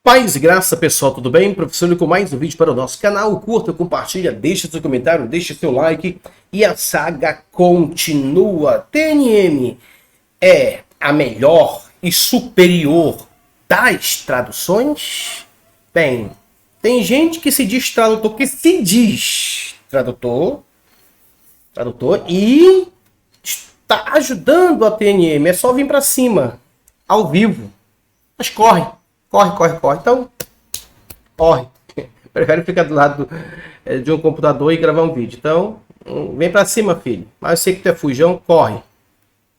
Paz e graça, pessoal, tudo bem? Professor com mais um vídeo para o nosso canal. Curta, compartilha, deixa seu comentário, deixa seu like e a saga continua. TNM é a melhor e superior das traduções? Bem, tem gente que se diz tradutor, tradutor e está ajudando a TNM. É só vir para cima, ao vivo. Mas corre. Então, corre. Prefere ficar do lado de um computador e gravar um vídeo. Então, vem pra cima, filho. Mas eu sei que tu é fujão, corre.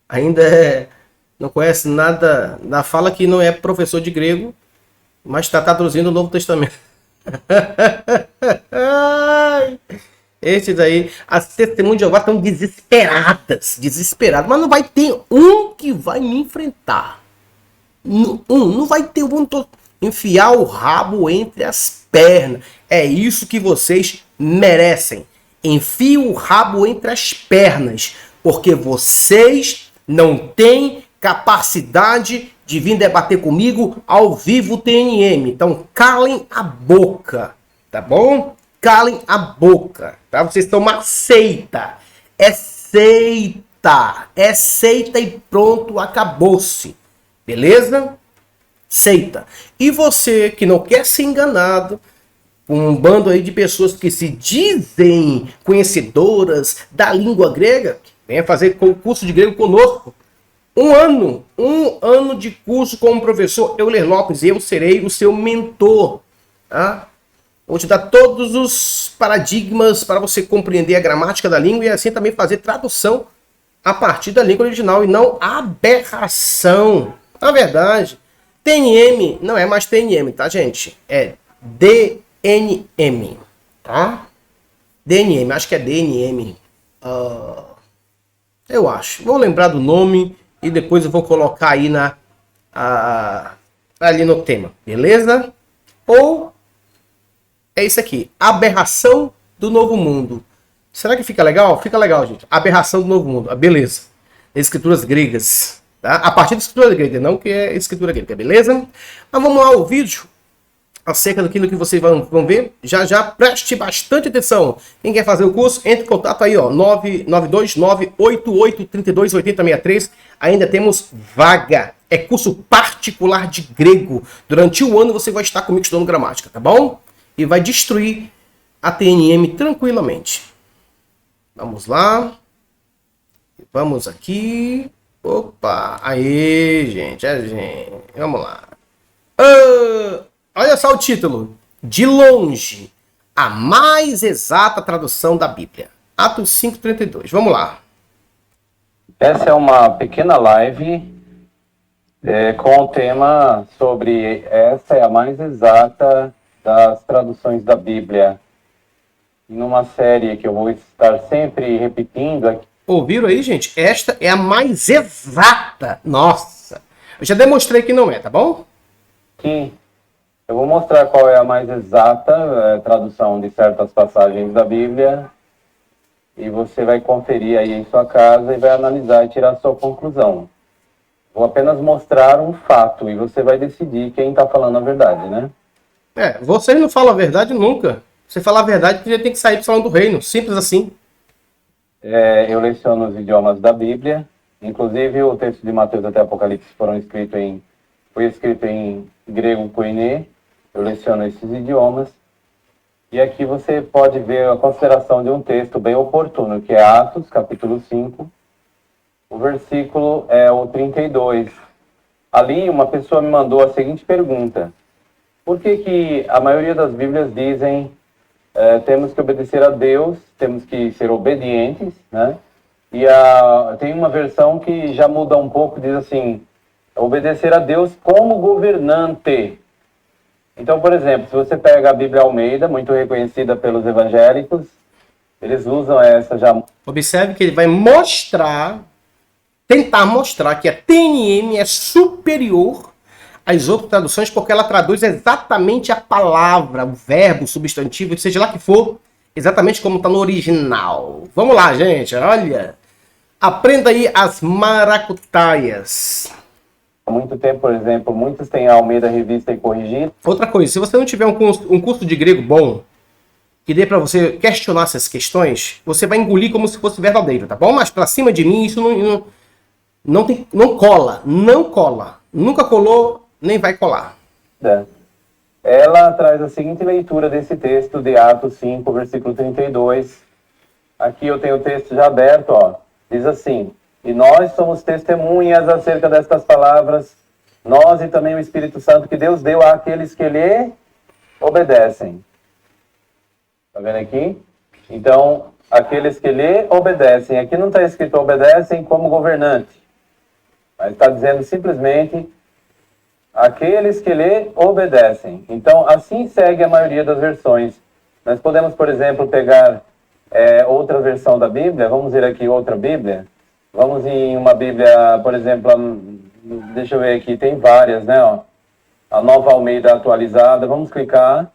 Ainda não conhece nada da fala, que não é professor de grego, mas está traduzindo o Novo Testamento. Esses daí, as testemunhas de Jeová estão desesperadas. Mas não vai ter um que vai me enfrentar. Não vai ter enfiar o rabo entre as pernas. É isso que vocês merecem. Enfie o rabo entre as pernas, porque vocês não têm capacidade de vir debater comigo ao vivo TNM. Então calem a boca, tá bom? Calem a boca, tá? Vocês estão uma seita. É seita e pronto, acabou-se. Beleza? Seita. E você que não quer ser enganado, um bando aí de pessoas que se dizem conhecedoras da língua grega, venha fazer curso de grego conosco. Um ano de curso com o professor Euler Lopes, e eu serei o seu mentor. Tá? Vou te dar todos os paradigmas para você compreender a gramática da língua e assim também fazer tradução a partir da língua original e não aberração. Na verdade, TNM não é mais TNM, tá, gente? É DNM, tá? DNM, acho que é DNM. Eu acho. Vou lembrar do nome e depois eu vou colocar aí ali no tema, beleza? Ou é isso aqui, aberração do novo mundo. Será que fica legal? Fica legal, gente. Aberração do novo mundo, beleza. Escrituras gregas. Tá? A partir da escritura grega, não que é escritura grega, beleza? Mas vamos lá ao vídeo acerca daquilo que vocês vão ver. Já preste bastante atenção. Quem quer fazer o curso, entre em contato aí, ó, 992-988-328063. Ainda temos vaga. É curso particular de grego. Durante um ano você vai estar comigo estudando gramática, tá bom? E vai destruir a TNM tranquilamente. Vamos lá. Vamos aqui. Opa, aí, gente, vamos lá. Olha só o título. De longe, a mais exata tradução da Bíblia. Atos 5:32. Vamos lá. Essa é uma pequena live com o tema sobre essa é a mais exata das traduções da Bíblia. Numa série que eu vou estar sempre repetindo aqui. Ouviram aí, gente? Esta é a mais exata. Nossa! Eu já demonstrei que não é, tá bom? Sim. Eu vou mostrar qual é a mais exata tradução de certas passagens da Bíblia. E você vai conferir aí em sua casa e vai analisar e tirar a sua conclusão. Vou apenas mostrar um fato e você vai decidir quem está falando a verdade, né? Vocês não falam a verdade nunca. Você falar a verdade, você tem que sair falando do reino. Simples assim. Eu leciono os idiomas da Bíblia, inclusive o texto de Mateus até Apocalipse foi escrito em grego koiné. Eu leciono esses idiomas. E aqui você pode ver a consideração de um texto bem oportuno, que é Atos, capítulo 5. O versículo é o 32. Ali uma pessoa me mandou a seguinte pergunta. Por que a maioria das Bíblias dizem temos que obedecer a Deus, temos que ser obedientes, né? E tem uma versão que já muda um pouco, diz assim, obedecer a Deus como governante. Então, por exemplo, se você pega a Bíblia Almeida, muito reconhecida pelos evangélicos, eles usam essa já. Observe que ele vai tentar mostrar que a TNM é superior as outras traduções, porque ela traduz exatamente a palavra, o verbo, o substantivo, seja lá que for, exatamente como está no original. Vamos lá, gente, olha. Aprenda aí as maracutaias. há muito tempo, por exemplo, muitos têm a Almeida Revista e Corrigida. Outra coisa, se você não tiver um curso de grego bom, que dê para você questionar essas questões, você vai engolir como se fosse verdadeiro, tá bom? Mas para cima de mim, isso não cola. Não cola. Nunca colou, nem vai colar. Ela traz a seguinte leitura desse texto de Atos 5, versículo 32. Aqui eu tenho o texto já aberto, ó. Diz assim: e nós somos testemunhas acerca destas palavras, nós e também o Espírito Santo que Deus deu àqueles que lhe obedecem. Tá vendo aqui? Então, aqueles que lhe obedecem. Aqui não está escrito obedecem como governante, mas está dizendo simplesmente aqueles que lhe obedecem. Então, assim segue a maioria das versões. Nós podemos, por exemplo, pegar outra versão da Bíblia. Vamos ver aqui outra Bíblia. Vamos em uma Bíblia, por exemplo, deixa eu ver aqui, tem várias, né? Ó. A Nova Almeida Atualizada. Vamos clicar.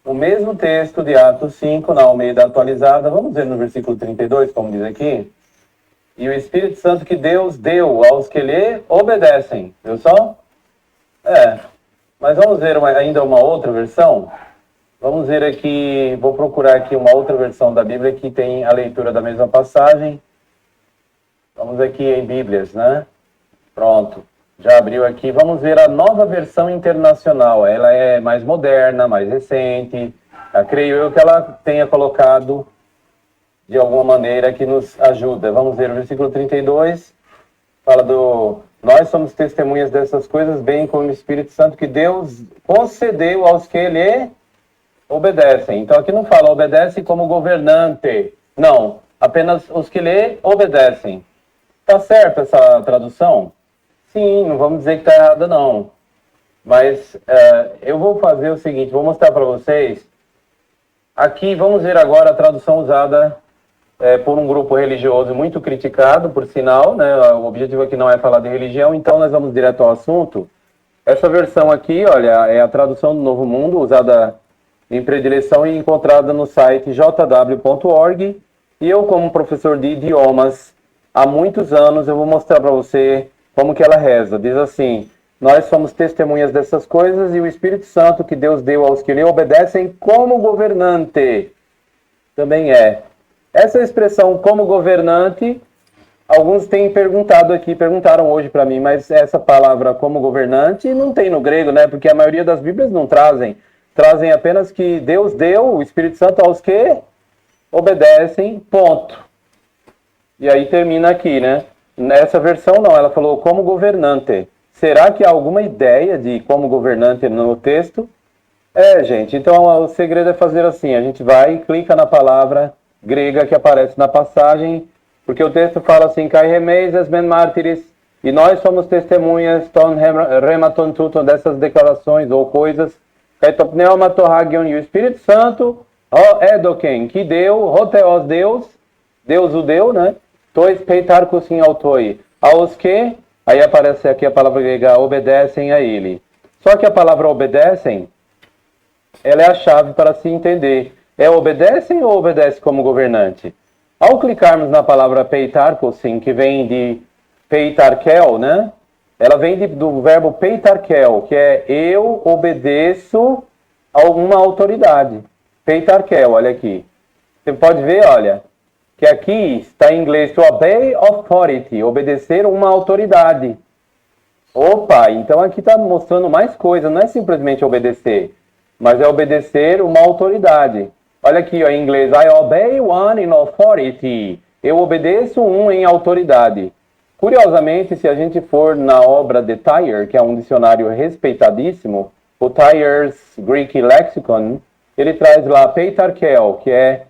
O mesmo texto de Atos 5, na Almeida Atualizada. Vamos ver no versículo 32, como diz aqui. E o Espírito Santo que Deus deu aos que lhe obedecem. Viu só? Mas vamos ver ainda uma outra versão? Vamos ver aqui, vou procurar aqui uma outra versão da Bíblia que tem a leitura da mesma passagem. Vamos aqui em Bíblias, né? Pronto, já abriu aqui. Vamos ver a Nova Versão Internacional. Ela é mais moderna, mais recente. Creio eu que ela tenha colocado de alguma maneira que nos ajuda. Vamos ver o versículo 32. Fala nós somos testemunhas dessas coisas, bem como o Espírito Santo que Deus concedeu aos que lhe obedecem. Então aqui não fala obedece como governante. Não, apenas os que lhe obedecem. Tá certo essa tradução? Sim, não vamos dizer que está errada não. Mas eu vou fazer o seguinte, vou mostrar para vocês. Aqui vamos ver agora a tradução usada por um grupo religioso muito criticado, por sinal, né? O objetivo aqui não é falar de religião, então nós vamos direto ao assunto. Essa versão aqui, olha, é a tradução do Novo Mundo, usada em predileção e encontrada no site jw.org. E eu, como professor de idiomas, há muitos anos, eu vou mostrar para você como que ela reza. Diz assim: nós somos testemunhas dessas coisas e o Espírito Santo que Deus deu aos que lhe obedecem como governante também é. Essa expressão como governante, alguns têm perguntaram hoje para mim, mas essa palavra como governante não tem no grego, né? Porque a maioria das Bíblias não trazem apenas que Deus deu o Espírito Santo aos que obedecem, ponto. E aí termina aqui, né? Nessa versão não, ela falou como governante. Será que há alguma ideia de como governante no texto? Gente, então o segredo é fazer assim, a gente vai e clica na palavra grega que aparece na passagem, porque o texto fala assim, kai remeis es men mártires, e nós somos testemunhas, ton rematon tuton, dessas declarações ou coisas, kai to pneuma to hagion, e o Espírito Santo, edoken, que deu, roteos Deus o deu, né? Tois peitarcos in autoi, aos que, aí aparece aqui a palavra grega, obedecem a ele. Só que a palavra obedecem, ela é a chave para se entender. Obedecem ou obedece como governante? Ao clicarmos na palavra peitarkosin, que vem de peitarkel, né? Ela vem do verbo peitarkel, que é eu obedeço a uma autoridade. Peitarkel, olha aqui. Você pode ver, olha, que aqui está em inglês to obey authority, obedecer uma autoridade. Opa, então aqui está mostrando mais coisa, não é simplesmente obedecer, mas é obedecer uma autoridade. Olha aqui, ó, em inglês, I obey one in authority. Eu obedeço um em autoridade. Curiosamente, se a gente for na obra de Tyre, que é um dicionário respeitadíssimo, o Tyre's Greek Lexicon, ele traz lá peitarkel, que é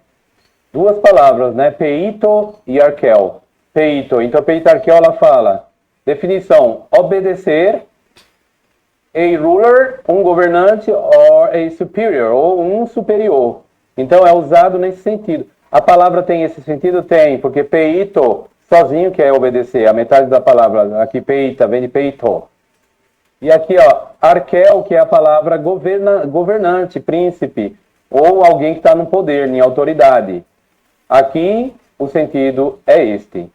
duas palavras, né? Peito e arkel. Peito. Então, peitarkel, ela fala, definição, obedecer, a ruler, um governante, or a superior, ou um superior. Então, é usado nesse sentido. A palavra tem esse sentido? Tem, porque peito, sozinho, que é obedecer. A metade da palavra, aqui peita, vem de peito. E aqui, ó, arkel, que é a palavra governante, príncipe, ou alguém que está no poder, em autoridade. Aqui, o sentido é este.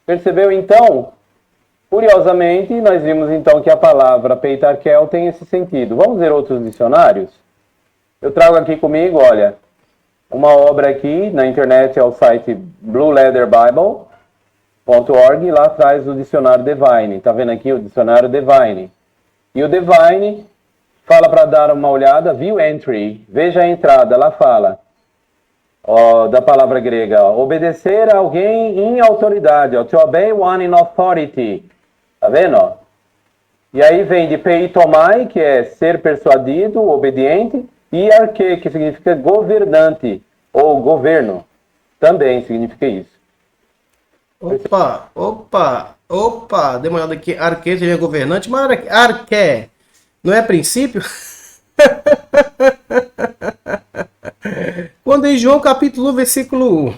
Percebeu, então? Curiosamente, nós vimos então que a palavra peitarquel tem esse sentido. Vamos ver outros dicionários? Eu trago aqui comigo, olha, uma obra aqui na internet, é o site blueletterbible.org, lá traz o dicionário Devine. Tá vendo aqui o dicionário Devine? E o Devine fala para dar uma olhada, view entry, veja a entrada, lá fala da palavra grega, obedecer a alguém em autoridade, to obey one in authority. Tá vendo? E aí vem de peitomai, que é ser persuadido, obediente, e arque, que significa governante, ou governo. Também significa isso. Opa, dê uma olhada aqui. Arque seria governante, mas arque não é princípio? Quando em João capítulo 1, versículo 1.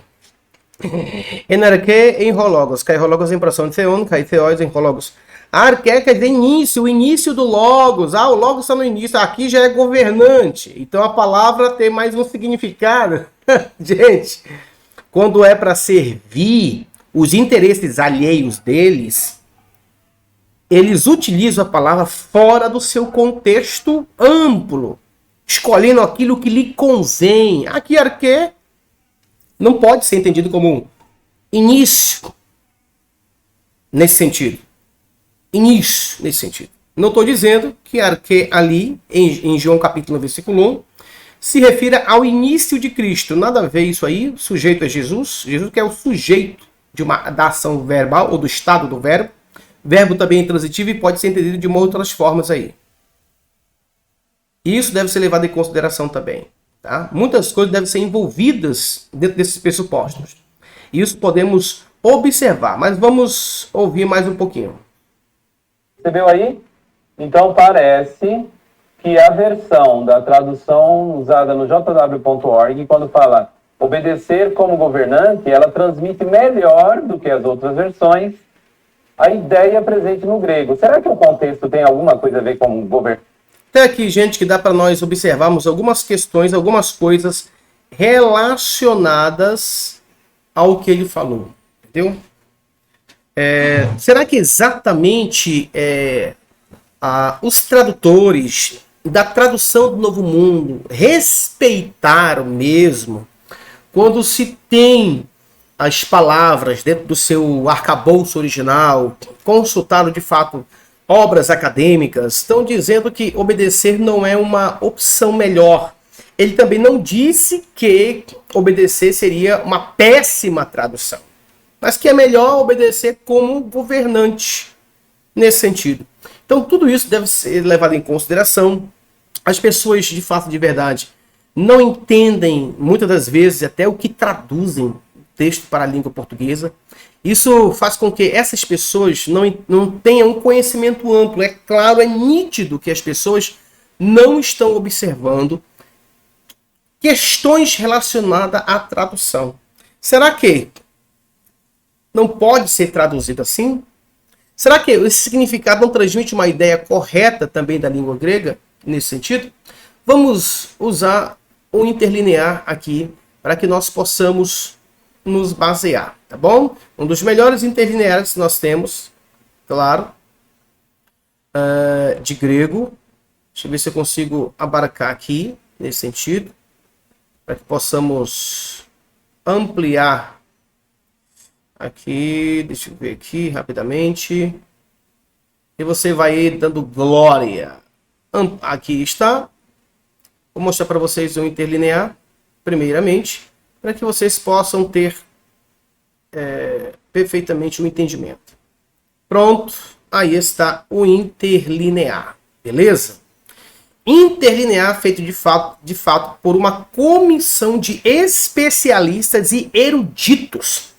Enarque em rologos, cai rologos em pração de theon, cai theóis em rologos. Arque quer dizer início, o início do logos. O logos está no início, aqui já é governante. Então a palavra tem mais um significado. Gente, quando é para servir os interesses alheios deles, eles utilizam a palavra fora do seu contexto amplo, escolhendo aquilo que lhe convém. Aqui, arque não pode ser entendido como início, nesse sentido. Início, nesse sentido. Não estou dizendo que arque ali, em João capítulo 1, versículo 1, se refira ao início de Cristo. Nada a ver isso aí. O sujeito é Jesus. Jesus que é o sujeito da ação verbal ou do estado do verbo. Verbo também é intransitivo e pode ser entendido de outras formas aí. Isso deve ser levado em consideração também. Tá? Muitas coisas devem ser envolvidas dentro desses pressupostos. Isso podemos observar, mas vamos ouvir mais um pouquinho. Você viu aí? Então parece que a versão da tradução usada no jw.org, quando fala obedecer como governante, ela transmite melhor do que as outras versões a ideia presente no grego. Será que o contexto tem alguma coisa a ver com governante? Até aqui, gente, que dá para nós observarmos algumas questões, algumas coisas relacionadas ao que ele falou. Entendeu? Será que exatamente os tradutores da tradução do Novo Mundo respeitaram mesmo quando se tem as palavras dentro do seu arcabouço original, consultaram de fato obras acadêmicas, estão dizendo que obedecer não é uma opção melhor. Ele também não disse que obedecer seria uma péssima tradução, mas que é melhor obedecer como governante nesse sentido. Então tudo isso deve ser levado em consideração. As pessoas de fato, de verdade, não entendem muitas das vezes até o que traduzem texto para a língua portuguesa. Isso faz com que essas pessoas não tenham um conhecimento amplo. É claro, é nítido que as pessoas não estão observando questões relacionadas à tradução. Será que não pode ser traduzido assim? Será que esse significado não transmite uma ideia correta também da língua grega, nesse sentido? Vamos usar o interlinear aqui para que nós possamos nos basear, tá bom? Um dos melhores interlineares que nós temos, claro, de grego. Deixa eu ver se eu consigo abarcar aqui, nesse sentido, para que possamos ampliar aqui. Deixa eu ver aqui rapidamente. E você vai dando glória. Aqui está. Vou mostrar para vocês o interlinear, primeiramente, para que vocês possam ter perfeitamente o entendimento. Pronto, aí está o interlinear, beleza? Interlinear feito de fato por uma comissão de especialistas e eruditos.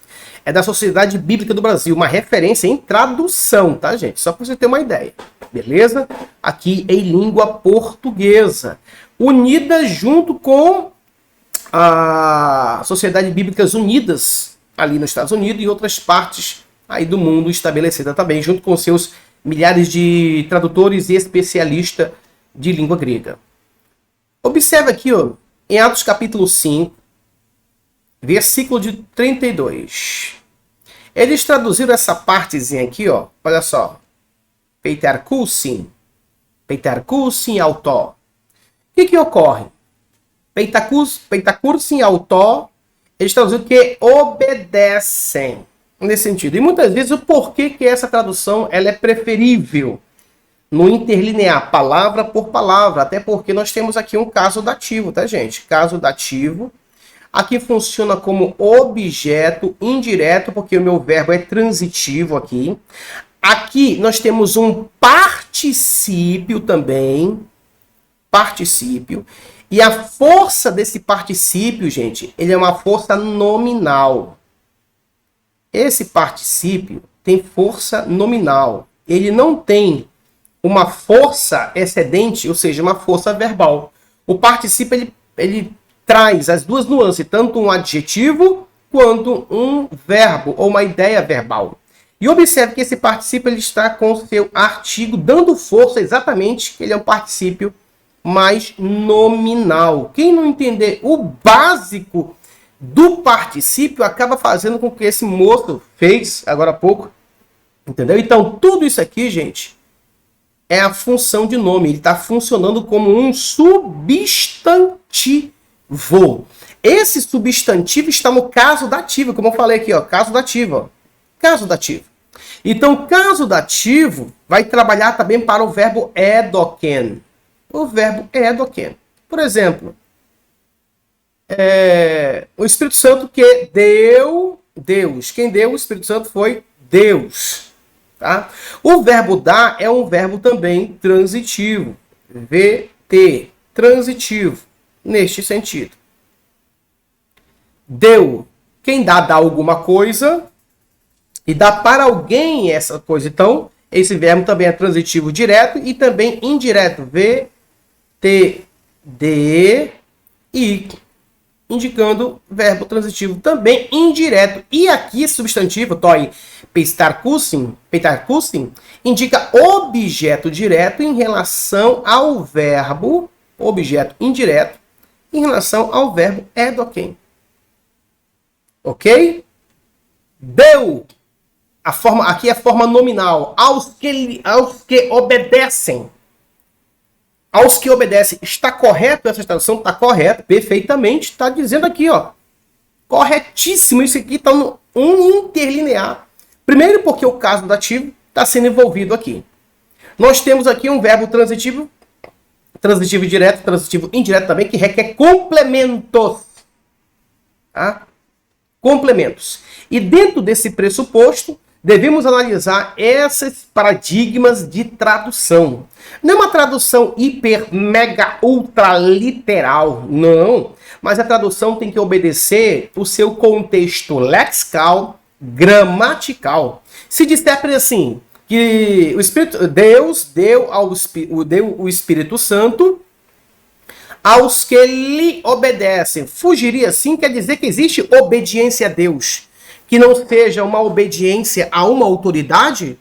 É da Sociedade Bíblica do Brasil, uma referência em tradução, tá, gente? Só para você ter uma ideia, beleza? Aqui em língua portuguesa, unida junto com a Sociedade Bíblicas Unidas, ali nos Estados Unidos e outras partes aí do mundo estabelecida também, junto com seus milhares de tradutores e especialistas de língua grega. Observe aqui, ó, em Atos capítulo 5, versículo de 32. Eles traduziram essa partezinha aqui, ó. Olha só. Peitarkusin. Peitarkusin autó. O que ocorre? Peitarkusin autó, eles traduziram que obedecem. Nesse sentido. E muitas vezes o porquê que essa tradução ela é preferível no interlinear, palavra por palavra. Até porque nós temos aqui um caso dativo, tá, gente? Caso dativo. Aqui funciona como objeto indireto, porque o meu verbo é transitivo aqui. Aqui nós temos um particípio também. Particípio. E a força desse particípio, gente, ele é uma força nominal. Esse particípio tem força nominal. Ele não tem uma força excedente, ou seja, uma força verbal. O particípio, ele traz as duas nuances, tanto um adjetivo quanto um verbo ou uma ideia verbal. E observe que esse particípio ele está com o seu artigo, dando força exatamente que ele é um particípio mais nominal. Quem não entender o básico do particípio acaba fazendo com que esse moço fez agora há pouco. Entendeu? Então, tudo isso aqui, gente, é a função de nome. Ele está funcionando como um substantivo. Esse substantivo está no caso dativo, como eu falei aqui, ó, caso dativo, ó. Caso dativo. Então, caso dativo vai trabalhar também para o verbo edoken. O verbo edoken. Por exemplo, o Espírito Santo que deu Deus. Quem deu o Espírito Santo foi Deus. Tá? O verbo dar é um verbo também transitivo. VT. Transitivo. Neste sentido. Deu. Quem dá alguma coisa e dá para alguém essa coisa. Então, esse verbo também é transitivo direto e também indireto. VT. D. I. Indicando verbo transitivo também indireto. E aqui, substantivo, toi, peitarkusin, indica objeto direto em relação ao verbo, objeto indireto, em relação ao verbo edoken. Ok? Deu. Aqui é a forma nominal. Aos que obedecem. Aos que obedecem. Está correto essa tradução? Está correto, perfeitamente. Está dizendo aqui, ó. Corretíssimo. Isso aqui está no interlinear. Primeiro porque o caso dativo está sendo envolvido aqui. Nós temos aqui um verbo transitivo. Transitivo direto, transitivo indireto também, que requer complementos. Tá? Complementos. E dentro desse pressuposto, devemos analisar esses paradigmas de tradução. Não é uma tradução hiper, mega, ultra literal, não. Mas a tradução tem que obedecer o seu contexto lexical, gramatical. Se disser assim, que Deus deu o Espírito Santo aos que lhe obedecem. Fugiria assim, quer dizer que existe obediência a Deus. Que não seja uma obediência a uma autoridade,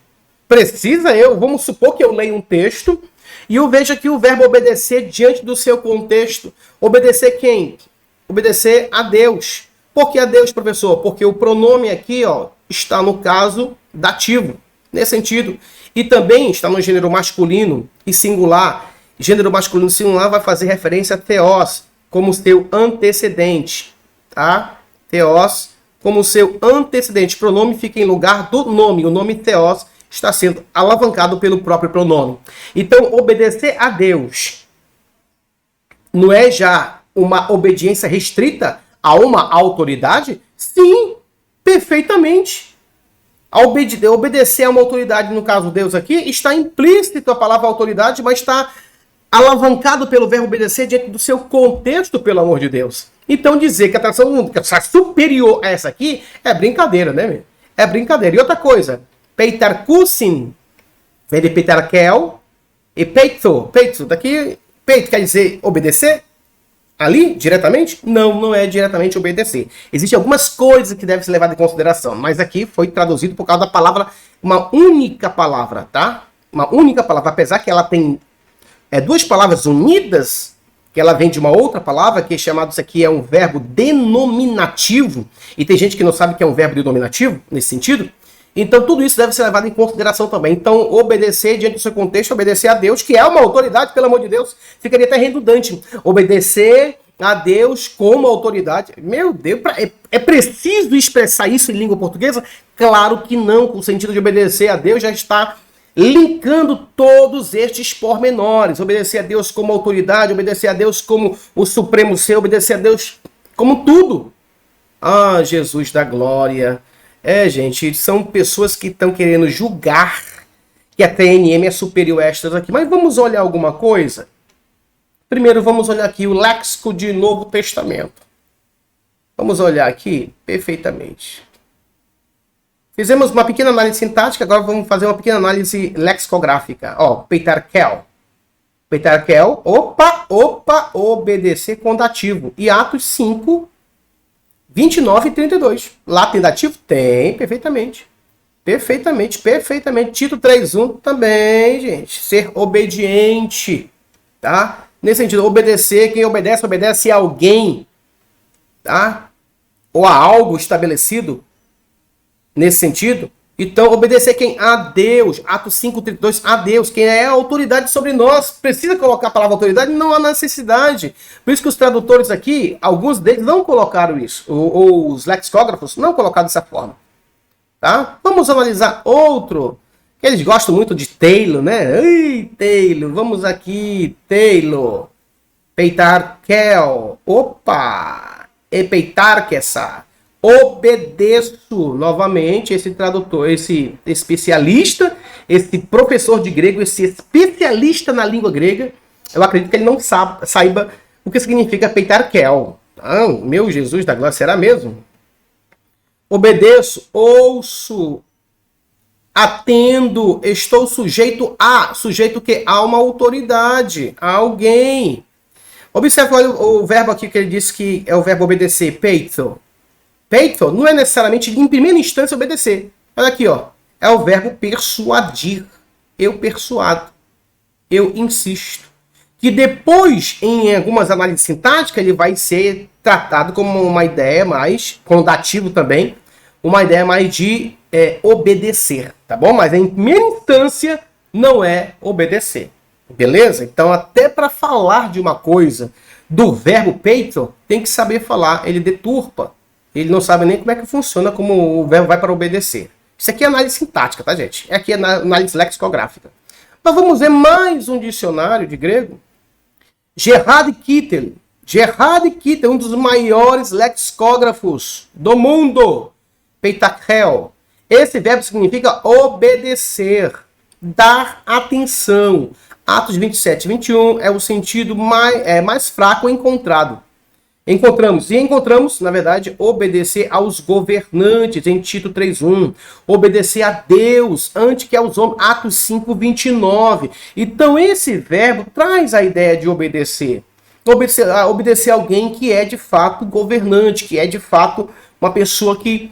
vamos supor que eu leio um texto e eu vejo aqui o verbo obedecer diante do seu contexto. Obedecer quem? Obedecer a Deus. Por que a Deus, professor? Porque o pronome aqui, ó, está no caso dativo, nesse sentido. E também está no gênero masculino e singular. Gênero masculino e singular vai fazer referência a theos, como seu antecedente. Tá? Theos como seu antecedente. O pronome fica em lugar do nome. O nome theos está sendo alavancado pelo próprio pronome. Então, obedecer a Deus não é já uma obediência restrita a uma autoridade? Sim, perfeitamente. Obedecer a uma autoridade, no caso Deus aqui, está implícito a palavra autoridade, mas está alavancado pelo verbo obedecer diante do seu contexto, pelo amor de Deus. Então dizer que a tradução superior a essa aqui é brincadeira, né? É brincadeira. E outra coisa, peitarkusin, vem de peitarkel, e peito, daqui, peito quer dizer obedecer? Ali, diretamente? Não, não é diretamente obedecer. Existem algumas coisas que devem ser levadas em consideração, mas aqui foi traduzido por causa da palavra, uma única palavra, tá? Uma única palavra, apesar que ela tem duas palavras unidas, que ela vem de uma outra palavra, que é chamado, isso aqui é um verbo denominativo, e tem gente que não sabe que é um verbo denominativo, nesse sentido. Então, tudo isso deve ser levado em consideração também. Então, obedecer, diante do seu contexto, obedecer a Deus, que é uma autoridade, pelo amor de Deus, ficaria até redundante. Obedecer a Deus como autoridade. Meu Deus, é preciso expressar isso em língua portuguesa? Claro que não, com o sentido de obedecer a Deus já está linkando todos estes pormenores. Obedecer a Deus como autoridade, obedecer a Deus como o supremo ser, obedecer a Deus como tudo. Ah, Jesus da glória. Gente, são pessoas que estão querendo julgar que a TNM é superior a estas aqui. Mas vamos olhar alguma coisa? Primeiro, vamos olhar aqui o léxico de Novo Testamento. Vamos olhar aqui perfeitamente. Fizemos uma pequena análise sintática, agora vamos fazer uma pequena análise lexicográfica. Ó, peitarkel. Peitarkel, obedecer com dativo. E Atos 5, 29 e 32. Lá tem dativo? Tem, perfeitamente. Perfeitamente. Tito 3:1 também, gente. Ser obediente, tá? Nesse sentido, obedecer, quem obedece, obedece a alguém, tá? Ou a algo estabelecido, nesse sentido. Então, obedecer quem? A Deus. Atos 5:32, a Deus. Quem é a autoridade sobre nós. Precisa colocar a palavra autoridade? Não há necessidade. Por isso que os tradutores aqui, alguns deles não colocaram isso. Ou os lexicógrafos não colocaram dessa forma. Tá? Vamos analisar outro. Eles gostam muito de Taylor, né? Ei, Taylor, vamos aqui, Taylor. Peitarkel. Peitarkessa. Obedeço, novamente, esse tradutor, esse especialista, esse professor de grego, esse especialista na língua grega, eu acredito que ele não saiba o que significa peitarkel. Ah, meu Jesus da glória, será mesmo? Obedeço, ouço, atendo, estou sujeito a. Sujeito que a uma autoridade, a alguém. Observe o verbo aqui que ele disse que é o verbo obedecer, peito. Peito não é necessariamente, em primeira instância, obedecer. Olha aqui, ó. É o verbo persuadir. Eu persuado. Eu insisto. Que depois, em algumas análises sintáticas, ele vai ser tratado como uma ideia mais, com dativo também, uma ideia mais de obedecer, tá bom? Mas em primeira instância, não é obedecer. Beleza? Então, até para falar de uma coisa do verbo peito, tem que saber falar. Ele deturpa. Ele não sabe nem como é que funciona, como o verbo vai para obedecer. Isso aqui é análise sintática, tá, gente? Aqui é análise lexicográfica. Mas vamos ver mais um dicionário de grego. Gerhard Kittel. Gerhard Kittel, um dos maiores lexicógrafos do mundo. Peitarkel. Esse verbo significa obedecer, dar atenção. Atos 27 e 21 é o sentido mais fraco encontrado. Encontramos, na verdade, obedecer aos governantes, em Tito 3:1. Obedecer a Deus, antes que aos homens, Atos 5:29. Então, esse verbo traz a ideia de obedecer. Obedecer a alguém que é, de fato, governante, que é, de fato, uma pessoa que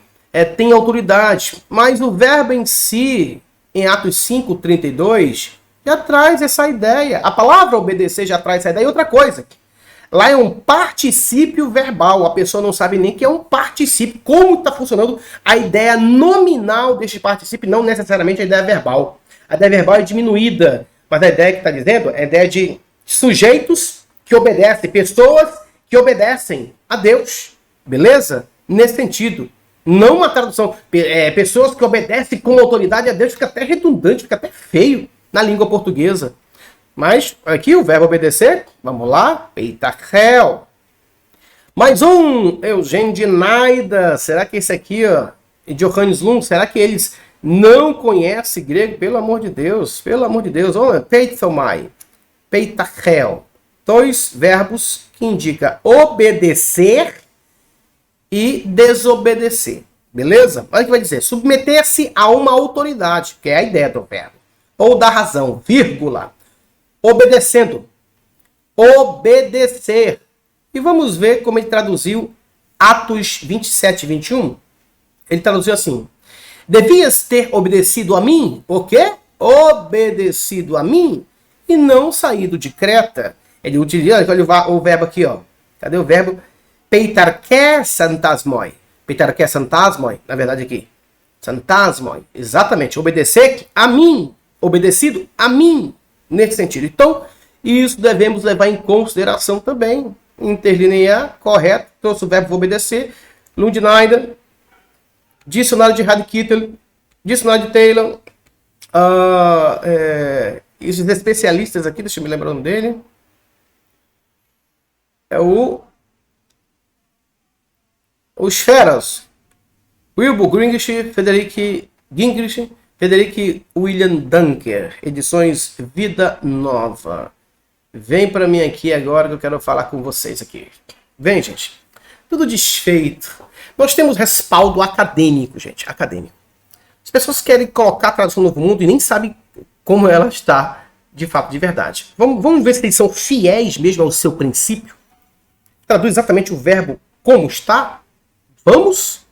tem autoridade. Mas o verbo em si, em Atos 5:32, já traz essa ideia. A palavra obedecer já traz essa ideia. E outra coisa, lá é um particípio verbal. A pessoa não sabe nem que é um particípio. Como está funcionando a ideia nominal deste particípio, não necessariamente a ideia verbal. A ideia verbal é diminuída, mas a ideia que está dizendo é a ideia de sujeitos que obedecem, pessoas que obedecem a Deus. Beleza? Nesse sentido. Não uma tradução. Pessoas que obedecem com autoridade a Deus fica até redundante, fica até feio na língua portuguesa. Mas aqui o verbo obedecer, vamos lá, peitarkel. Mais um, Eugênio de Naida. Será que esse aqui, ó, e Johannes Lund, será que eles não conhecem grego? Pelo amor de Deus, Olha, peitomai, peitarkel. Dois verbos que indicam obedecer e desobedecer. Beleza? Olha o que vai dizer. Submeter-se a uma autoridade, que é a ideia do verbo. Ou da razão, vírgula. Obedecendo. Obedecer. E vamos ver como ele traduziu Atos 27 e 21. Ele traduziu assim. Devias ter obedecido a mim. O quê? Obedecido a mim e não saído de Creta. Ele utiliza, olha o verbo aqui, ó. Cadê o verbo? Peitarché santasmoi. Peitarché santasmoi, na verdade aqui. Santasmoi, exatamente. Obedecer a mim. Obedecido a mim. Nesse sentido. Então, isso devemos levar em consideração também. Interlinear, correto. Trouxe o verbo obedecer. Lundinaider. Dicionário de Radkittel. Dicionário de Taylor. Esses especialistas aqui, deixa eu me lembrar o nome dele. É o Feras. Wilbur Gingrich, Frederick William Dunker. Edições Vida Nova. Vem para mim aqui agora que eu quero falar com vocês aqui. Vem, gente. Tudo desfeito. Nós temos respaldo acadêmico, gente. Acadêmico. As pessoas querem colocar a tradução do Novo Mundo e nem sabem como ela está, de fato, de verdade. Vamos ver se eles são fiéis mesmo ao seu princípio. Traduz exatamente o verbo como está. Vamos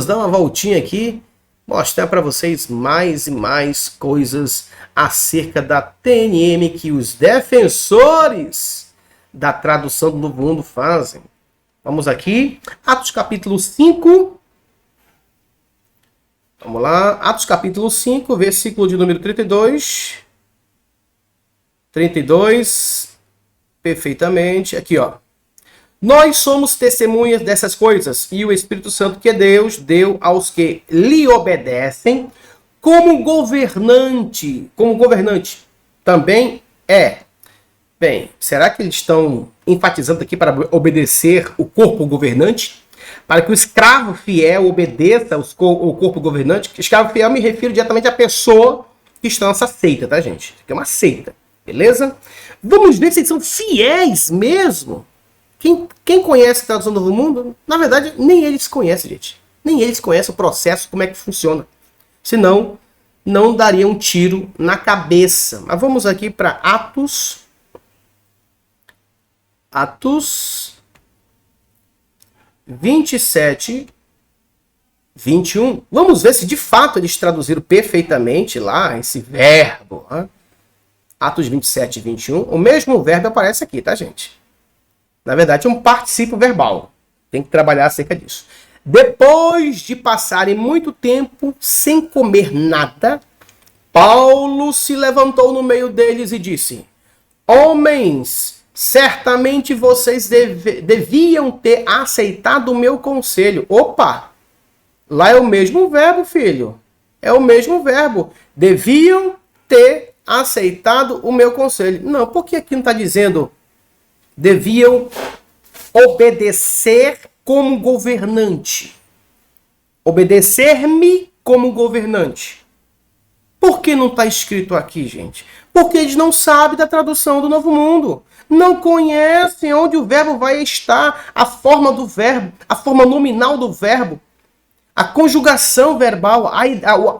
dar uma voltinha aqui, mostrar para vocês mais e mais coisas acerca da TNM que os defensores da tradução do Novo Mundo fazem. Vamos aqui, Atos capítulo 5. Vamos lá, Atos capítulo 5, versículo de número 32. 32, perfeitamente, aqui ó. Nós somos testemunhas dessas coisas, e o Espírito Santo que Deus deu aos que lhe obedecem como governante também é. Bem, será que eles estão enfatizando aqui para obedecer o corpo governante? Para que o escravo fiel obedeça o corpo governante? Escravo fiel me refiro diretamente à pessoa que está nessa seita, tá, gente? Que é uma seita, beleza? Vamos ver se eles são fiéis mesmo. Quem conhece a tradução do Novo Mundo, na verdade, nem eles conhecem, gente. Nem eles conhecem o processo, como é que funciona. Senão, não daria um tiro na cabeça. Mas vamos aqui para Atos 27, 21. Vamos ver se de fato eles traduziram perfeitamente lá esse verbo. Hein? Atos 27 e 21. O mesmo verbo aparece aqui, tá, gente? Na verdade, é um particípio verbal. Tem que trabalhar acerca disso. Depois de passarem muito tempo sem comer nada, Paulo se levantou no meio deles e disse: Homens, certamente vocês deviam ter aceitado o meu conselho. Opa! Lá é o mesmo verbo, filho. É o mesmo verbo. Deviam ter aceitado o meu conselho. Não, por que aqui não está dizendo deviam obedecer como governante? Obedecer-me como governante. Por que não está escrito aqui, gente? Porque eles não sabem da tradução do Novo Mundo. Não conhecem onde o verbo vai estar, a forma do verbo, a forma nominal do verbo, a conjugação verbal,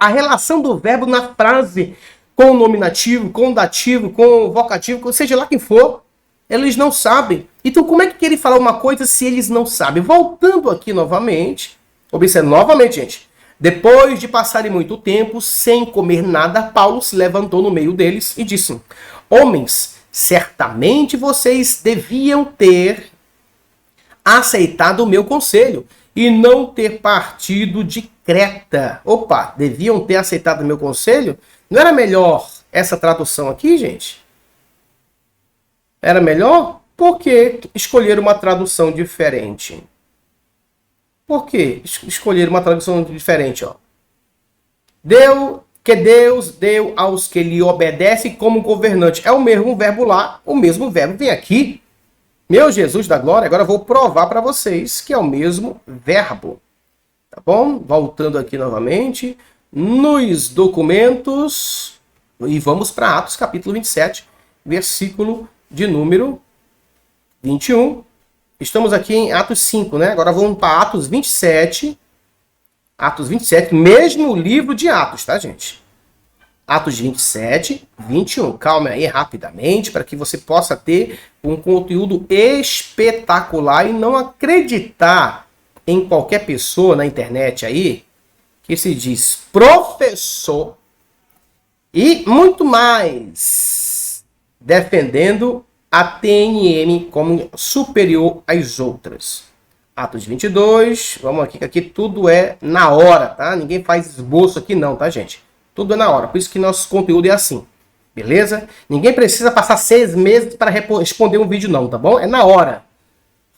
a relação do verbo na frase com o nominativo, com o dativo, com o vocativo, seja lá quem for. Eles não sabem. Então, como é que querem falar uma coisa se eles não sabem? Voltando aqui novamente, observe novamente, gente. Depois de passarem muito tempo sem comer nada, Paulo se levantou no meio deles e disse: Homens, certamente vocês deviam ter aceitado o meu conselho e não ter partido de Creta. Opa, deviam ter aceitado o meu conselho? Não era melhor essa tradução aqui, gente? Era melhor? Por que escolher uma tradução diferente? Por que escolher uma tradução diferente? Ó? Deus deu aos que lhe obedecem como governante. É o mesmo verbo lá, o mesmo verbo vem aqui. Meu Jesus da glória, agora eu vou provar para vocês que é o mesmo verbo. Tá bom? Voltando aqui novamente nos documentos e vamos para Atos capítulo 27, versículo de número 21. Estamos aqui em Atos 5, né? Agora vamos para Atos 27. Atos 27, mesmo livro de Atos, tá, gente? Atos 27, 21. Calma aí rapidamente para que você possa ter um conteúdo espetacular e não acreditar em qualquer pessoa na internet aí que se diz professor e muito mais defendendo a TNM como superior às outras. Atos 22, vamos aqui, que aqui tudo é na hora, tá? Ninguém faz esboço aqui não, tá, gente? Tudo é na hora, por isso que nosso conteúdo é assim, beleza? Ninguém precisa passar 6 meses para responder um vídeo não, tá bom? É na hora.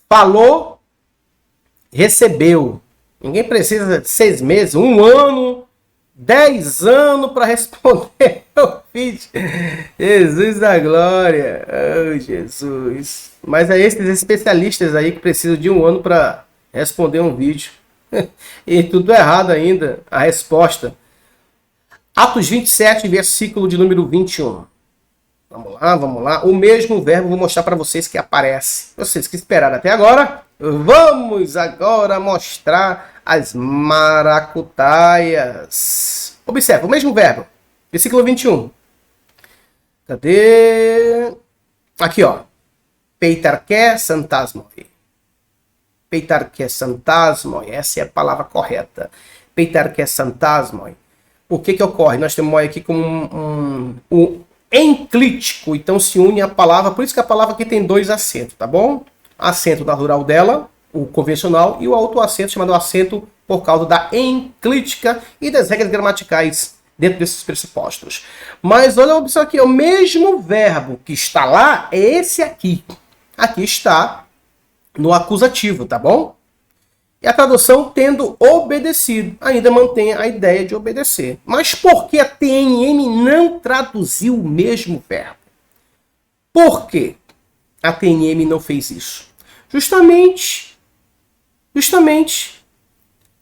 Falou, recebeu. Ninguém precisa de 6 meses, 1 ano, 10 anos para responder o vídeo. Jesus da glória. Oh, Jesus. Mas é esses especialistas aí que precisam de 1 ano para responder um vídeo. E tudo errado ainda, a resposta. Atos 27, versículo de número 21. Vamos lá. O mesmo verbo vou mostrar para vocês que aparece. Vocês que esperaram até agora, vamos agora mostrar as maracutaias. Observe, o mesmo verbo. Versículo 21. Cadê? Aqui, ó. Peitarché santasmoi. Peitarché santasmoi. Essa é a palavra correta. Peitarché santasmoi. O que ocorre? Nós temos aqui como um enclítico. Então se une a palavra. Por isso que a palavra aqui tem 2 acentos, tá bom? Acento natural dela, o convencional, e o outro acento chamado acento por causa da enclítica e das regras gramaticais dentro desses pressupostos. Mas olha só aqui, o mesmo verbo que está lá é esse aqui. Aqui está no acusativo, tá bom? E a tradução tendo obedecido, ainda mantém a ideia de obedecer. Mas por que a TNM não traduziu o mesmo verbo? Por que a TNM não fez isso? Justamente,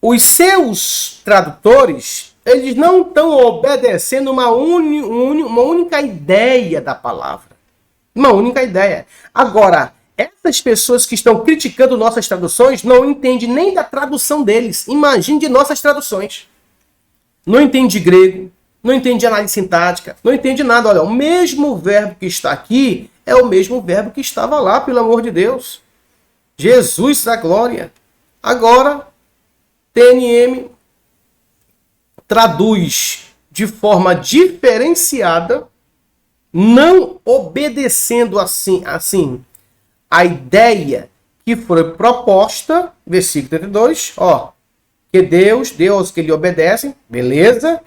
os seus tradutores, eles não estão obedecendo uma única ideia da palavra. Uma única ideia. Agora, essas pessoas que estão criticando nossas traduções não entendem nem da tradução deles. Imagine de nossas traduções. Não entende grego, não entende análise sintática, não entende nada. Olha, o mesmo verbo que está aqui é o mesmo verbo que estava lá, pelo amor de Deus. Jesus da glória. Agora, TNM traduz de forma diferenciada, não obedecendo assim a ideia que foi proposta, versículo 32, ó, que Deus que lhe obedecem, beleza,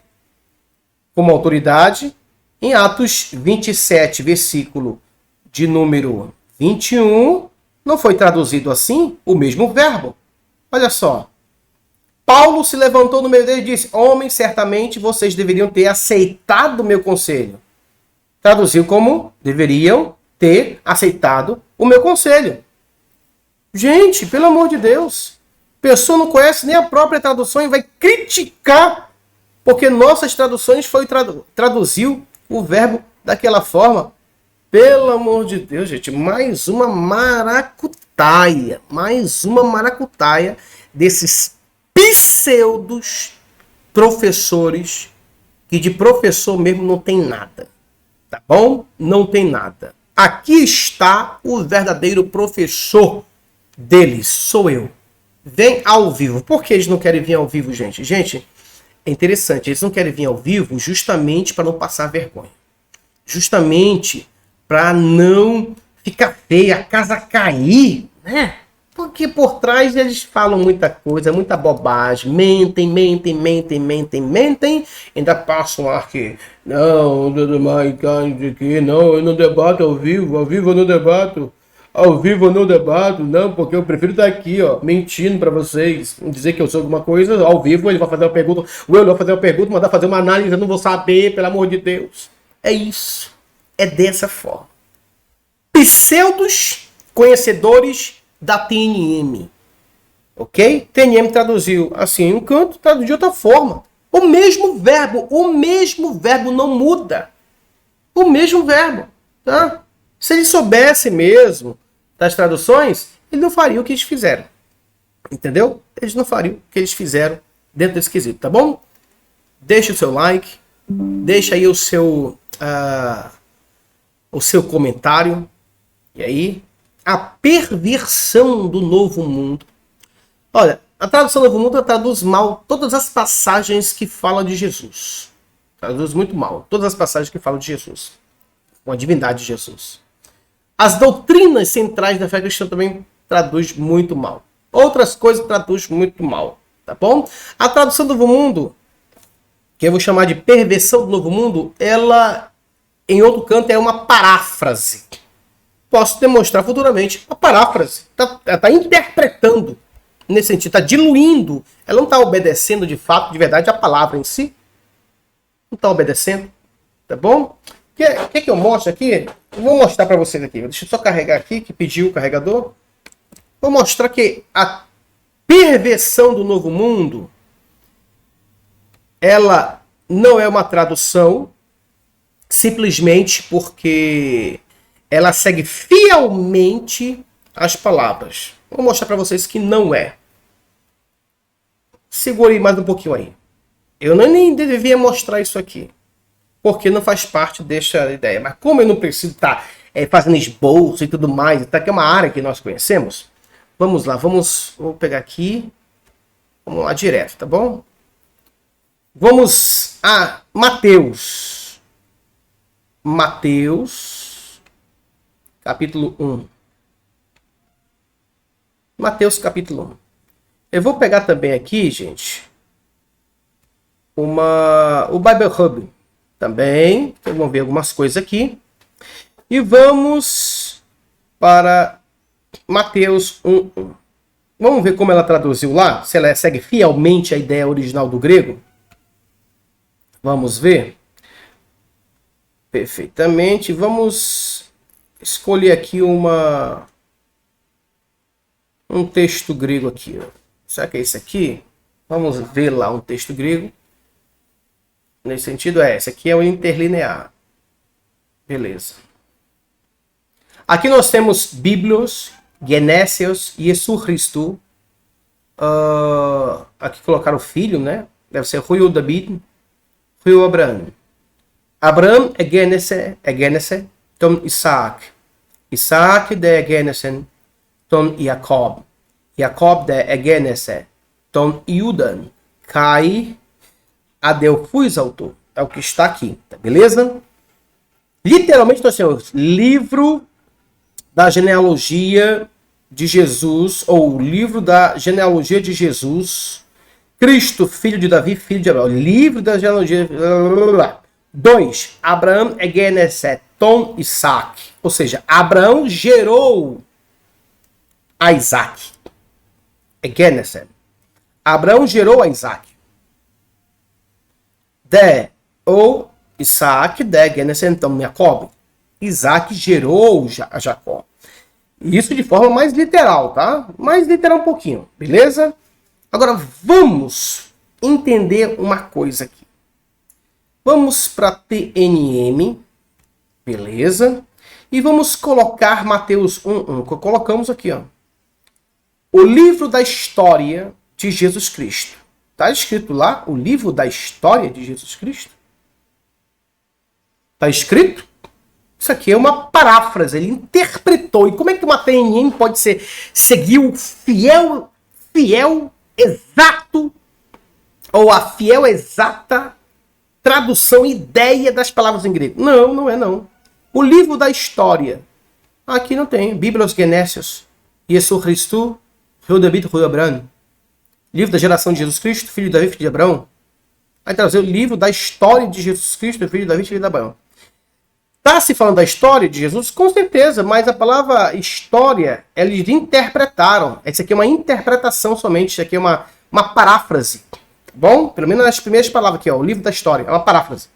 como autoridade. Em Atos 27, versículo de número 21, não foi traduzido assim o mesmo verbo. Olha só. Paulo se levantou no meio dele e disse: homens, certamente vocês deveriam ter aceitado o meu conselho. Traduziu como: deveriam ter aceitado o meu conselho. Gente, pelo amor de Deus. A pessoa não conhece nem a própria tradução e vai criticar porque nossas traduções traduziu o verbo daquela forma. Pelo amor de Deus, gente. Mais uma maracutaia. Mais uma maracutaia desses pseudos professores que de professor mesmo não tem nada. Tá bom? Não tem nada. Aqui está o verdadeiro professor deles. Sou eu. Vem ao vivo. Por que eles não querem vir ao vivo, gente? Gente, é interessante. Eles não querem vir ao vivo justamente para não passar vergonha. Justamente para não ficar feia, a casa cair, né? Porque por trás eles falam muita coisa, muita bobagem, mentem, ainda passam aqui. Não, não, eu não debato ao vivo eu não debato. Ao vivo eu não debato, não, porque eu prefiro estar aqui, ó, mentindo para vocês, dizer que eu sou alguma coisa, ao vivo ele vai fazer uma pergunta, o Euler vai fazer uma pergunta, mandar fazer uma análise, eu não vou saber, pelo amor de Deus. É isso, é dessa forma. Pseudos conhecedores da TNM, ok? TNM traduziu assim em um canto, traduziu de outra forma. O mesmo verbo não muda. O mesmo verbo, tá? Se ele soubesse mesmo das traduções, ele não faria o que eles fizeram. Entendeu? Eles não fariam o que eles fizeram dentro desse quesito, tá bom? Deixa o seu like, deixa aí o seu comentário. E aí, a perversão do Novo Mundo. Olha, a tradução do Novo Mundo traduz mal todas as passagens que falam de Jesus. Traduz muito mal todas as passagens que falam de Jesus. Com a divindade de Jesus. As doutrinas centrais da fé cristã também traduz muito mal. Outras coisas traduz muito mal, tá bom? A tradução do Novo Mundo, que eu vou chamar de perversão do Novo Mundo, ela, em outro canto, é uma paráfrase. Posso demonstrar futuramente a paráfrase. Tá interpretando nesse sentido, está diluindo. Ela não está obedecendo de fato, de verdade, a palavra em si. Não está obedecendo, tá bom? O que eu mostro aqui? Eu vou mostrar para vocês aqui. Deixa eu só carregar aqui, que pediu o carregador. Vou mostrar que a perversão do Novo Mundo, ela não é uma tradução simplesmente porque ela segue fielmente as palavras. Vou mostrar para vocês que não é. Segure mais um pouquinho aí. Eu nem devia mostrar isso aqui, porque não faz parte dessa ideia. Mas como eu não preciso estar fazendo esboço e tudo mais, tá, que é uma área que nós conhecemos, vamos lá, vou pegar aqui, vamos lá direto, tá bom? Vamos a Mateus. Mateus, capítulo 1. Mateus, capítulo 1. Eu vou pegar também aqui, gente, o Bible Hub também. Então, vamos ver algumas coisas aqui. E vamos para Mateus 1:1. Vamos ver como ela traduziu lá, se ela segue fielmente a ideia original do grego. Vamos ver. Perfeitamente. Vamos escolher aqui um texto grego aqui. Será que é esse aqui? Vamos ver lá um texto grego. Nesse sentido, esse aqui é o interlinear. Beleza. Aqui nós temos Bíblios, Genésios, Jesus Cristo. Aqui colocaram o filho, né? Deve ser Rui David, Rui Abraão. Abraão é Gênesis, tom Isaac. Isaac é Gênesis, tom Jacob. Jacob é Gênesis, tom Judan. Cai Adelfus autor. É o que está aqui, tá beleza? Literalmente nós temos livro da genealogia de Jesus, ou livro da genealogia de Jesus, Cristo, filho de Davi, filho de Abraão. Livro da genealogia. 2. Abraão é Gênesis, tom Isaac. Ou seja, Abraão gerou a Isaac. É Gênesis. Abraão gerou a Isaac. Ou Isaac, Gênesis, então Jacob. Isaac gerou a Jacó. Isso de forma mais literal, tá? Mais literal um pouquinho, beleza? Agora vamos entender uma coisa aqui. Vamos para TNM, beleza? E vamos colocar Mateus 1:1, que colocamos aqui, ó. O livro da história de Jesus Cristo. Está escrito lá o livro da história de Jesus Cristo? Está escrito? Isso aqui é uma paráfrase, ele interpretou. E como é que uma TNM pode seguir o fiel, exato, ou a fiel, exata tradução, ideia das palavras em grego? Não, não é não. O livro da história. Aqui não tem. Bíblios Genésios, Jesus Cristo, Rui David, Rui Abraão. Livro da geração de Jesus Cristo, filho de Davi, filho de Abraão. Vai trazer o livro da história de Jesus Cristo, filho de Davi, filho de Abraão. Está se falando da história de Jesus? Com certeza, mas a palavra história, eles interpretaram. Isso aqui é uma interpretação somente, isso aqui é uma paráfrase. Tá bom? Pelo menos nas primeiras palavras aqui, ó, o livro da história, é uma paráfrase.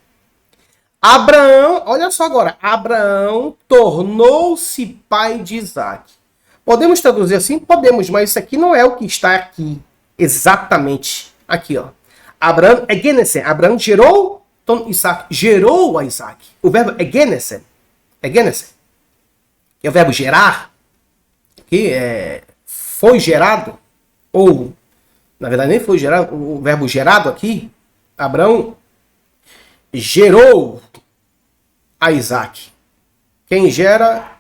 Abraão, olha só agora, Abraão tornou-se pai de Isaac. Podemos traduzir assim? Podemos, mas isso aqui não é o que está aqui. Exatamente. Aqui, ó. Abraão é Gênesis. Abraão gerou, então Isaac gerou a Isaac. O verbo é Gênesis. É Gênesis. É o verbo gerar. Que foi gerado. Ou, na verdade, nem foi gerado. O verbo gerado aqui. Abraão gerou a Isaac. Quem gera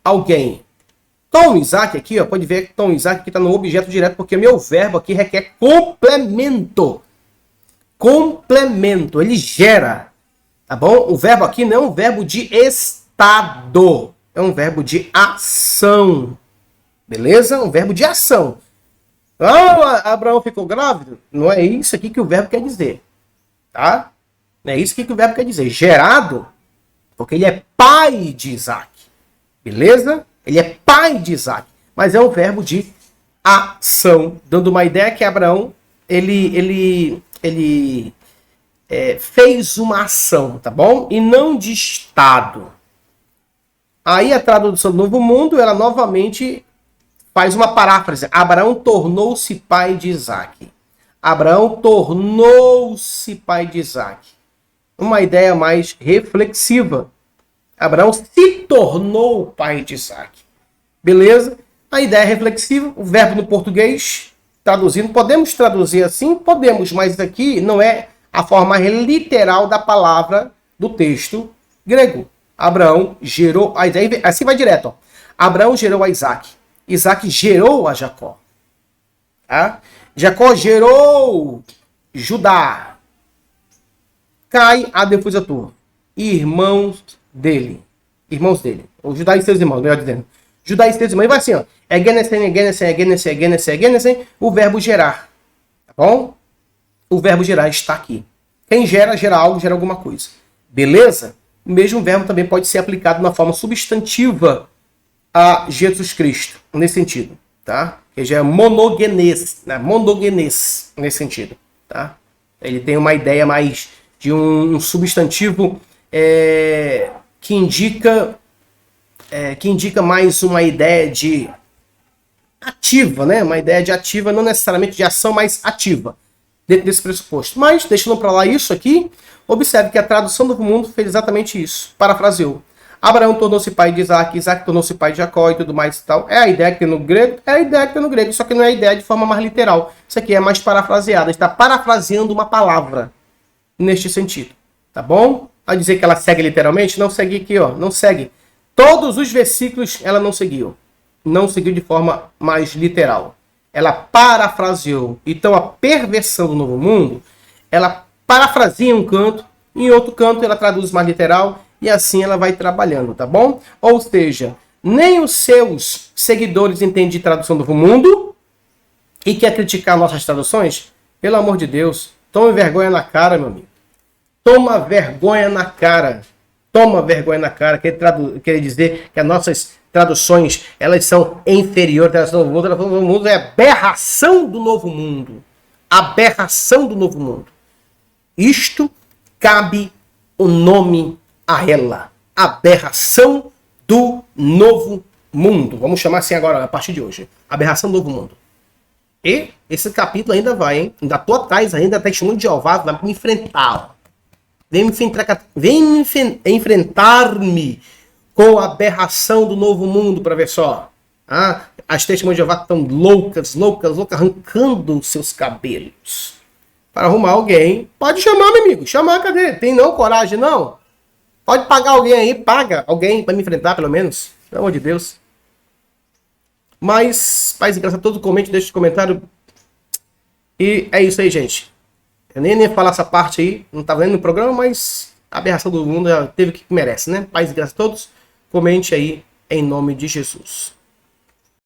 alguém. Tom Isaac aqui, ó, pode ver que Tom Isaac aqui está no objeto direto, porque meu verbo aqui requer complemento. Complemento, ele gera, tá bom? O verbo aqui não é um verbo de estado. É um verbo de ação. Beleza? Um verbo de ação. Ah, Abraão ficou grávido? Não é isso aqui que o verbo quer dizer. Tá? Não é isso aqui que o verbo quer dizer. Gerado, porque ele é pai de Isaac. Beleza? Ele é pai de Isaac. Mas é um verbo de ação. Dando uma ideia que Abraão, ele fez uma ação, tá bom? E não de estado. Aí a tradução do Novo Mundo, ela novamente faz uma paráfrase. Abraão tornou-se pai de Isaac. Abraão tornou-se pai de Isaac. Uma ideia mais reflexiva. Abraão se tornou pai de Isaac. Beleza? A ideia reflexiva, o verbo no português, traduzindo, podemos traduzir assim? Podemos, mas aqui não é a forma literal da palavra do texto grego. Abraão gerou a Isaac. Assim vai direto. Ó. Abraão gerou a Isaac. Isaac gerou a Jacó. Tá? Jacó gerou Judá. Cai a defusator. Irmãos dele. O Judá e seus irmãos, melhor dizendo. Judá e seus irmãos. E vai assim, ó. O verbo gerar. Tá bom? O verbo gerar está aqui. Quem gera, gera algo, gera alguma coisa. Beleza? O mesmo verbo também pode ser aplicado na forma substantiva a Jesus Cristo, nesse sentido, tá? Ele já é monogenes, né? Monogenes, nesse sentido, tá? Ele tem uma ideia mais de um substantivo que indica mais uma ideia de ativa, né? Uma ideia de ativa, não necessariamente de ação, mas ativa, dentro desse pressuposto. Mas, deixando para lá isso aqui, observe que a tradução do Novo Mundo fez exatamente isso, parafraseou. Abraão tornou-se pai de Isaac, Isaac tornou-se pai de Jacó e tudo mais e tal. É a ideia que tem no grego? É a ideia que tem no grego, só que não é a ideia de forma mais literal. Isso aqui é mais parafraseada, está parafraseando uma palavra neste sentido, tá bom? A dizer que ela segue literalmente, não segue aqui, ó, não segue. Todos os versículos ela não seguiu. Não seguiu de forma mais literal. Ela parafraseou. Então a perversão do Novo Mundo, ela parafraseia em um canto, em outro canto ela traduz mais literal, e assim ela vai trabalhando, tá bom? Ou seja, nem os seus seguidores entendem de tradução do Novo Mundo e quer criticar nossas traduções? Pelo amor de Deus, tome vergonha na cara, meu amigo. Toma vergonha na cara. Toma vergonha na cara. Quer dizer que as nossas traduções, elas são inferiores à tradução do Novo Mundo. A tradução do Novo Mundo é aberração do Novo Mundo. Aberração do Novo Mundo. Isto cabe o nome a ela. Aberração do Novo Mundo. Vamos chamar assim agora, a partir de hoje. Aberração do Novo Mundo. E esse capítulo ainda vai, hein? Ainda tô atrás, ainda testemunho de Jeová, vai me enfrentar. Ó. Vem enfrentar-me com a aberração do Novo Mundo, para ver só. Ah, as testemunhas de Jeová estão loucas, arrancando seus cabelos. Para arrumar alguém, pode chamar, meu amigo. Chamar, cadê? Tem não coragem, não? Pode pagar alguém aí, paga alguém para me enfrentar, pelo menos. Pelo amor de Deus. Mas, paz e graça a todos, comente, deixe um comentário. E é isso aí, gente. Eu nem ia falar essa parte aí, não estava vendo no programa, mas a aberração do mundo já teve o que merece, né? Paz e graça a todos, comente aí em nome de Jesus.